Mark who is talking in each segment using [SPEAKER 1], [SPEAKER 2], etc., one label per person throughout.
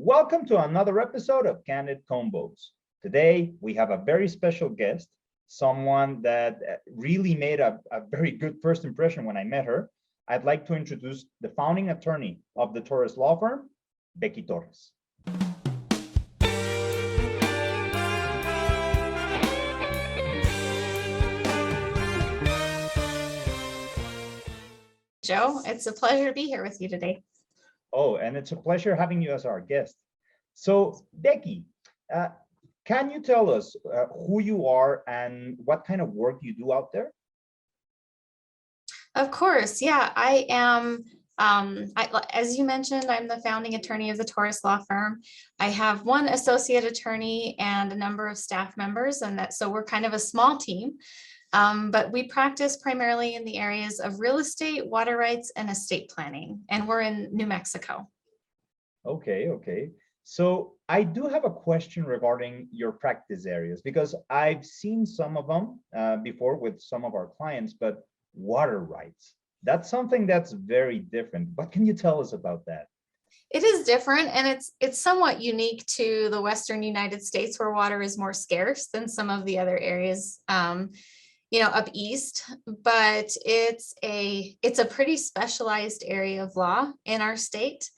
[SPEAKER 1] Welcome to another episode of Candid Convos. Today, we have a very special guest, someone that really made a very good first impression when I met her. I'd like to introduce the founding attorney of the Torres law firm, Becky Torres.
[SPEAKER 2] Joe, it's a pleasure to be here with you today.
[SPEAKER 1] Oh, and it's a pleasure having you as our guest. So, Becky, can you tell us who you are and what kind of work you do out there?
[SPEAKER 2] Of course, yeah, I am. As you mentioned, I'm the founding attorney of the Torres law firm. I have one associate attorney and a number of staff members, so we're kind of a small team. But we practice primarily in the areas of real estate, water rights, and estate planning, and we're in New Mexico.
[SPEAKER 1] Okay. So I do have a question regarding your practice areas because I've seen some of them before with some of our clients, but water rights, that's something that's very different. What can you tell us about that?
[SPEAKER 2] It is different, and it's somewhat unique to the Western United States, where water is more scarce than some of the other areas up east, but it's a pretty specialized area of law in our state.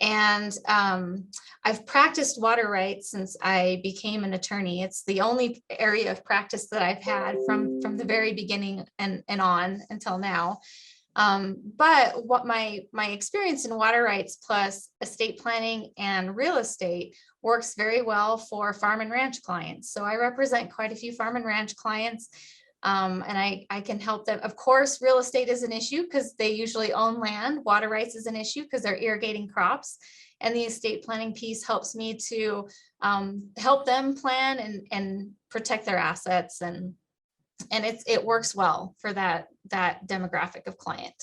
[SPEAKER 2] And I've practiced water rights since I became an attorney. It's the only area of practice that I've had from the very beginning and on until now. But what my experience in water rights plus estate planning and real estate works very well for farm and ranch clients. So I represent quite a few farm and ranch clients. And I can help them. Of course, real estate is an issue because they usually own land. Water rights is an issue because they're irrigating crops. And the estate planning piece helps me to help them plan and protect their assets. And it works well for that demographic of client.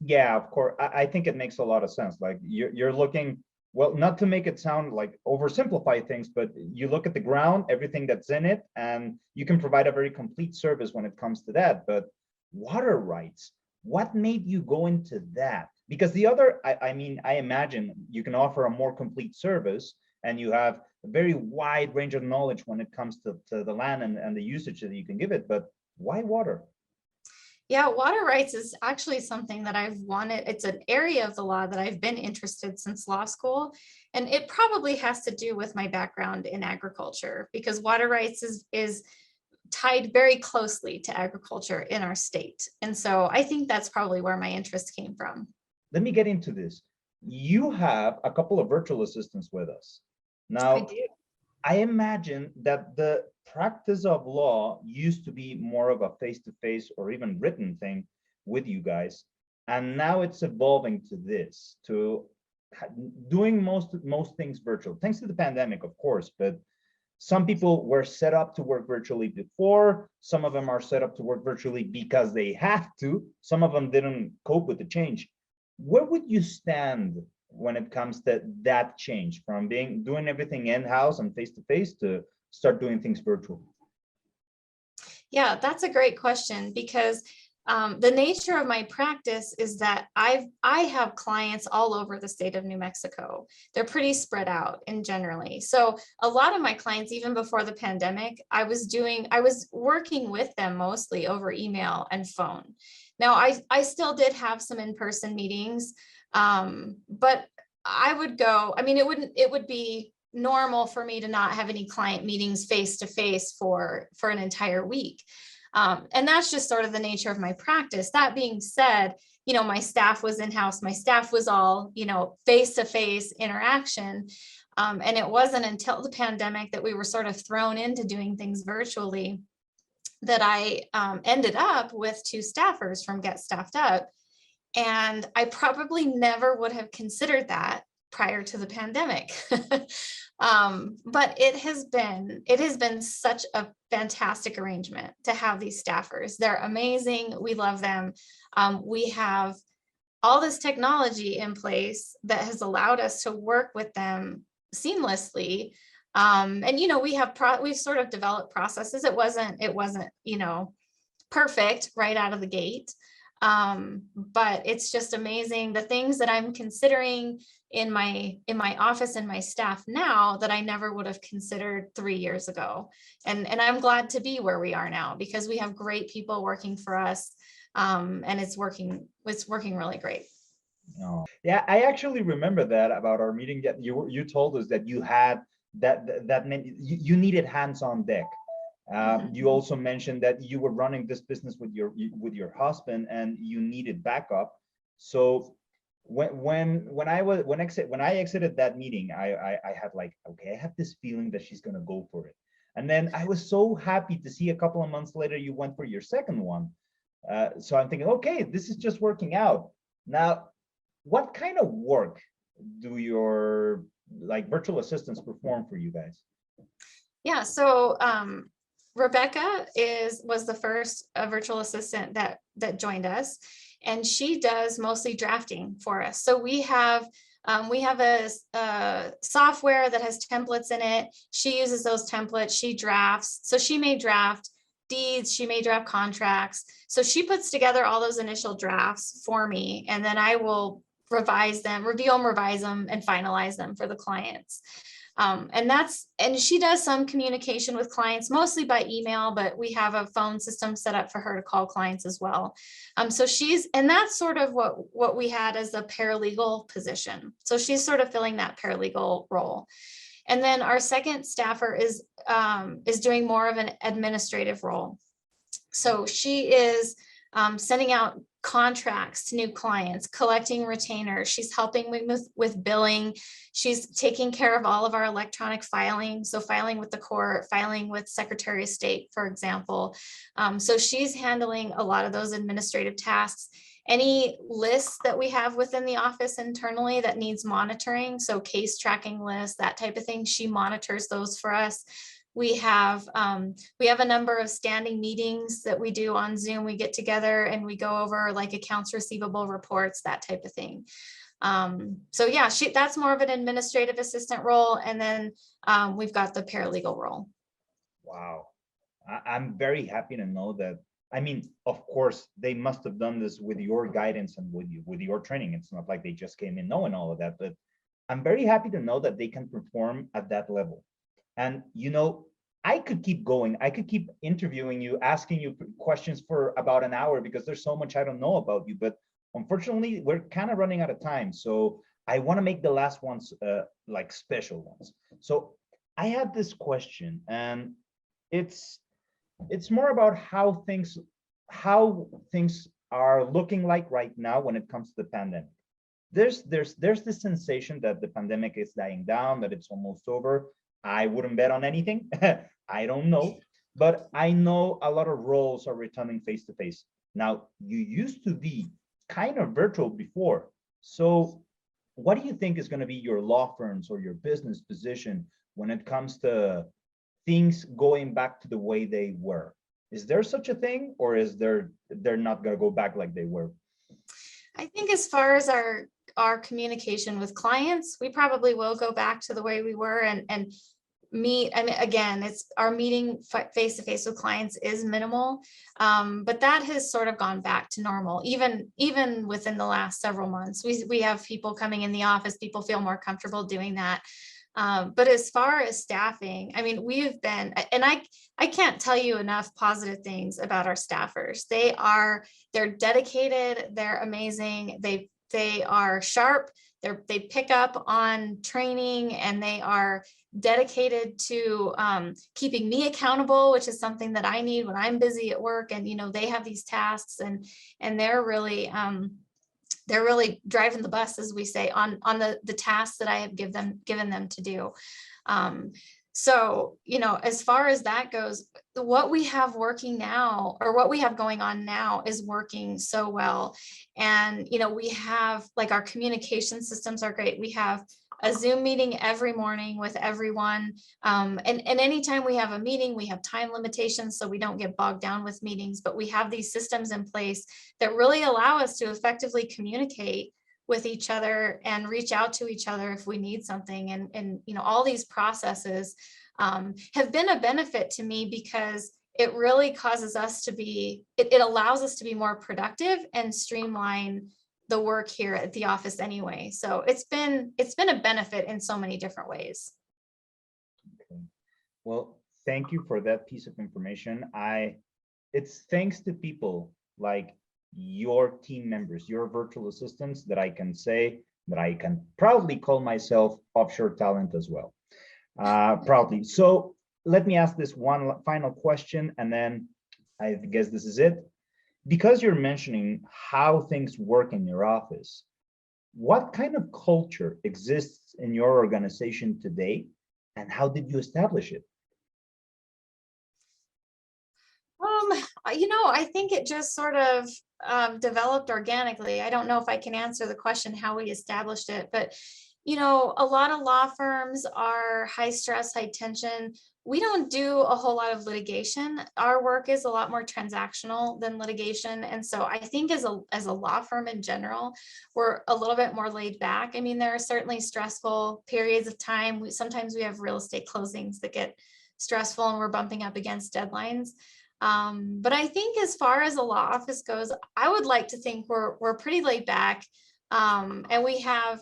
[SPEAKER 1] Yeah, of course. I think it makes a lot of sense. Like you're looking, well, not to make it sound like oversimplify things, but you look at the ground, everything that's in it, and you can provide a very complete service when it comes to that. But water rights, what made you go into that? Because the other, I imagine you can offer a more complete service and you have a very wide range of knowledge when it comes to the land and the usage that you can give it. But why water?
[SPEAKER 2] Yeah, water rights is actually something that I've wanted. It's an area of the law that I've been interested since law school. And it probably has to do with my background in agriculture, because water rights is tied very closely to agriculture in our state. And so I think that's probably where my interest came from.
[SPEAKER 1] Let me get into this. You have a couple of virtual assistants with us. Now,
[SPEAKER 2] I do.
[SPEAKER 1] I imagine that the practice of law used to be more of a face-to-face or even written thing with you guys. And now it's evolving to this, to doing most things virtual, thanks to the pandemic, of course. But some people were set up to work virtually before. Some of them are set up to work virtually because they have to. Some of them didn't cope with the change. Where would you stand when it comes to that change from doing everything in-house and face-to-face to start doing things virtual?
[SPEAKER 2] Yeah, that's a great question, because the nature of my practice is that I have clients all over the state of New Mexico. They're pretty spread out in generally. So a lot of my clients, even before the pandemic, I was working with them mostly over email and phone. Now I still did have some in-person meetings, but I would go, it would be normal for me to not have any client meetings face to face for an entire week. And that's just sort of the nature of my practice. That being said, my staff was in-house, my staff was all, face to face interaction. And it wasn't until the pandemic that we were sort of thrown into doing things virtually that I ended up with 2 staffers from Get Staffed Up. And I probably never would have considered that prior to the pandemic. But it has been such a fantastic arrangement to have these staffers. They're amazing. We love them. We have all this technology in place that has allowed us to work with them seamlessly. And we've sort of developed processes. It wasn't perfect right out of the gate. But it's just amazing the things that I'm considering in my office and my staff now that I never would have considered 3 years ago. And I'm glad to be where we are now because we have great people working for us. And it's working really great.
[SPEAKER 1] Oh, yeah, I actually remember that about our meeting that you told us that you had that meant you needed hands on deck. You also mentioned that you were running this business with your husband and you needed backup. So when I exited that meeting, I had like, okay, I have this feeling that she's gonna go for it. And then I was so happy to see a couple of months later you went for your second one. So I'm thinking, okay, this is just working out. Now, what kind of work do your like virtual assistants perform for you guys?
[SPEAKER 2] Yeah, so Rebecca was the first virtual assistant that joined us, and she does mostly drafting for us. So we have a software that has templates in it. She uses those templates. She drafts. So she may draft deeds. She may draft contracts. So she puts together all those initial drafts for me, and then I will revise them, review them, revise them, and finalize them for the clients. And she does some communication with clients, mostly by email, but we have a phone system set up for her to call clients as well. So and that's sort of what we had as a paralegal position. So she's sort of filling that paralegal role. And then our second staffer is doing more of an administrative role. So she is sending out contracts to new clients, collecting retainers. She's helping with billing. She's taking care of all of our electronic filing. So filing with the court, filing with Secretary of State, for example. So she's handling a lot of those administrative tasks. Any lists that we have within the office internally that needs monitoring, so case tracking lists, that type of thing, she monitors those for us. We have a number of standing meetings that we do on Zoom. We get together and we go over like accounts receivable reports, that type of thing. So yeah, that's more of an administrative assistant role. And then we've got the paralegal role.
[SPEAKER 1] Wow. I'm very happy to know that. I mean, of course, they must have done this with your guidance and with your training. It's not like they just came in knowing all of that, but I'm very happy to know that they can perform at that level. And, I could keep going. I could keep interviewing you, asking you questions for about an hour because there's so much I don't know about you. But unfortunately, we're kind of running out of time. So I want to make the last ones like special ones. So I had this question, and it's more about how things are looking like right now when it comes to the pandemic. There's this sensation that the pandemic is dying down, that it's almost over. I wouldn't bet on anything. I don't know, but I know a lot of roles are returning face to face. Now, you used to be kind of virtual before. So what do you think is going to be your law firms or your business position when it comes to things going back to the way they were? Is there such a thing, or is they're not going to go back like they were?
[SPEAKER 2] I think as far as our communication with clients, we probably will go back to the way we were and meet. I mean, again, it's our meeting face to face with clients is minimal, but that has sort of gone back to normal. Even within the last several months, we have people coming in the office. People feel more comfortable doing that. But as far as staffing, I mean, we've been, and I can't tell you enough positive things about our staffers. They're dedicated. They're amazing. They are sharp. They pick up on training, and they are dedicated to keeping me accountable, which is something that I need when I'm busy at work. And, they have these tasks, and they're really driving the bus, as we say, on the tasks that I have given them to do. So, as far as that goes, what we have working now, or what we have going on now, is working so well. And, we have, like, our communication systems are great. We have a Zoom meeting every morning with everyone. And anytime we have a meeting, we have time limitations, so we don't get bogged down with meetings, but we have these systems in place that really allow us to effectively communicate with each other and reach out to each other if we need something. And all these processes have been a benefit to me, because it really causes us to be, it allows us to be more productive and streamline the work here at the office anyway. So it's been a benefit in so many different ways.
[SPEAKER 1] Okay. Well, thank you for that piece of information. It's thanks to people like your team members, your virtual assistants, that I can say that I can proudly call myself offshore talent as well. Proudly. So let me ask this one final question, and then I guess this is it. Because you're mentioning how things work in your office, what kind of culture exists in your organization today, and how did you establish it?
[SPEAKER 2] I think it just sort of developed organically. I don't know if I can answer the question how we established it, but a lot of law firms are high stress, high tension. We don't do a whole lot of litigation. Our work is a lot more transactional than litigation. And so I think as a law firm in general, we're a little bit more laid back. I mean, there are certainly stressful periods of time. Sometimes we have real estate closings that get stressful and we're bumping up against deadlines. But I think as far as a law office goes, I would like to think we're pretty laid back. And we have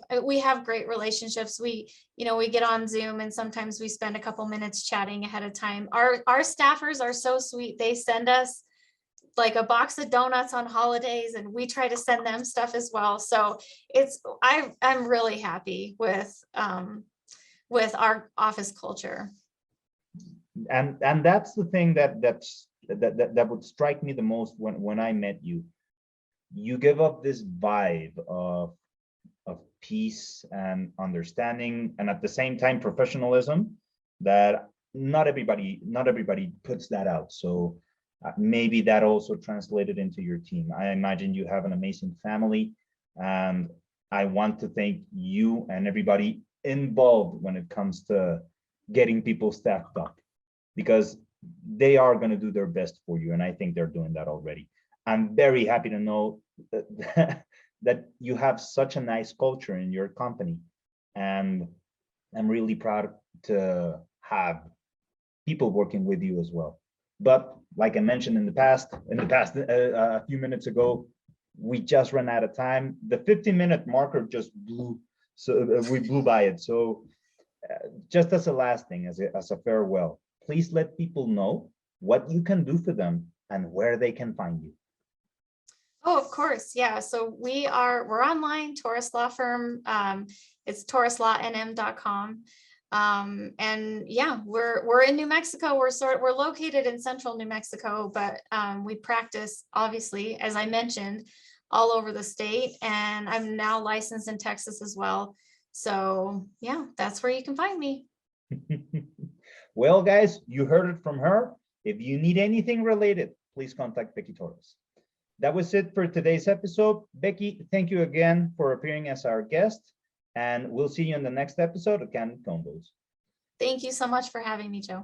[SPEAKER 2] great relationships. We get on Zoom and sometimes we spend a couple minutes chatting ahead of time. Our staffers are so sweet. They send us like a box of donuts on holidays, and we try to send them stuff as well. So I'm really happy with our office culture.
[SPEAKER 1] And that's the thing that would strike me the most when I met you. You give up this vibe of peace and understanding, and at the same time professionalism, that not everybody puts that out. So maybe that also translated into your team. I imagine you have an amazing family, and I want to thank you and everybody involved when it comes to getting people staffed up, because they are going to do their best for you, and I think they're doing that already. I'm very happy to know that you have such a nice culture in your company, and I'm really proud to have people working with you as well. But like I mentioned in the past, a few minutes ago, we just ran out of time. The 15-minute marker just blew, so we blew by it. So just as a last thing, as a farewell, please let people know what you can do for them and where they can find you.
[SPEAKER 2] Oh, of course. Yeah. So we're online, Torres Law Firm. It's torreslawnm.com. And yeah, we're in New Mexico. We're located in central New Mexico, but we practice, obviously, as I mentioned, all over the state. And I'm now licensed in Texas as well. So yeah, that's where you can find me.
[SPEAKER 1] Well, guys, you heard it from her. If you need anything related, please contact Becky Torres. That was it for today's episode. Becky, thank you again for appearing as our guest, and we'll see you in the next episode of Candid Convos.
[SPEAKER 2] Thank you so much for having me, Joe.